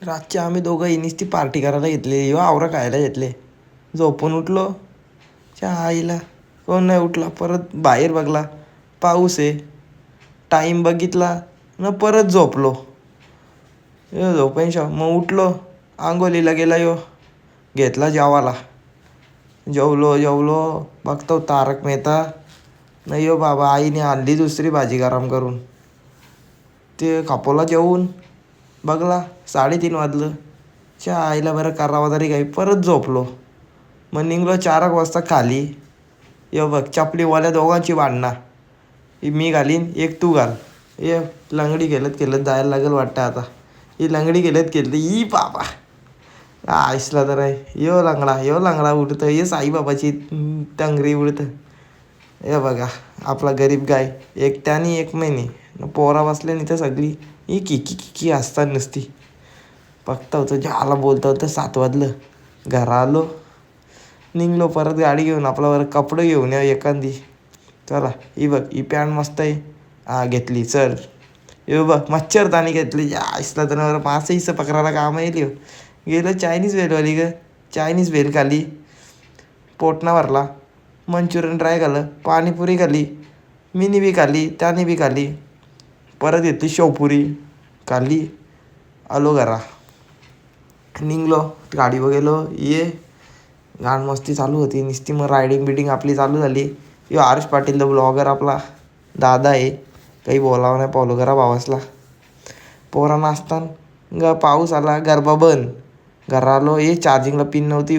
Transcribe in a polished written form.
रातची आम्ही दोघं नुसती पार्टी करायला घेतली. यो आवरा खायला घेतले. झोपून उठलो. च्या आईला कोण नाही उठला. परत बाहेर बघला पाऊस आहे. टाईम बघितला न परत झोपलो. यो झोपेन मग उठलो. आंघोलीला गेला यो. घेतला जेवायला. जेवलो बघतो तारक मेहता. नाही यो बाबा आईने आणली दुसरी भाजी गरम करून. ते खापोला जेवून बघला 3:30 वाजलं. च्या आईला बरं करावं तरी काही. परत झोपलो. मग निघलो 4 वाजता खाली. यो बघ चपलीवाल्या दोघांची भांडणं. मी घालीन एक तू घाल. ये लंगडी खेळत जायला लागेल वाटतं आता. ही लंगडी खेळत ई बाबा आईसला तर आहे. यो लंगडा उडतं. ये साईबाबाची टंगरी उडतं. हे बघा आपला गरीब गाय. एक त्यानी एक महिने पोरा बसल्या नाही तर सगळी ही किकी असतात नुसती. बघता होतं ज्याला बोलता होतं 7 वाजलं. घरा आलो. निघलो परत गाडी घेऊन. आपल्यावर कपडे घेऊन या एखादी. चला ही बघ ही पॅन्ट मस्त आहे. घेतली चल. हे बघ मच्छरदाणी घेतली. आईसला तर मासे हिस्से पकडायला काम येईल. गेलं चायनीज भेलवाली ग. चायनीज भेल खाली. पोट ना भरला. मंचुरियन ट्राय खाल्लं. पाणीपुरी खाल्ली. मिनी बी खाल्ली. त्याने बी खाल्ली. परत घेतली शेवपुरी खाल्ली. आलो घरा. निघलो गाडीवर गेलो. ये गाण मस्ती चालू होती नुसती. मग रायडिंग बिडिंग आपली चालू झाली. यो हर्ष पाटील द ब्लॉगर आपला दादा आहे. काही बोलावं नाही फॉलो करा भावासला. पोरा नाचतान पाऊस आला. गरबा बंद. घरा आलो. चार्जिंगला पिन नव्हती.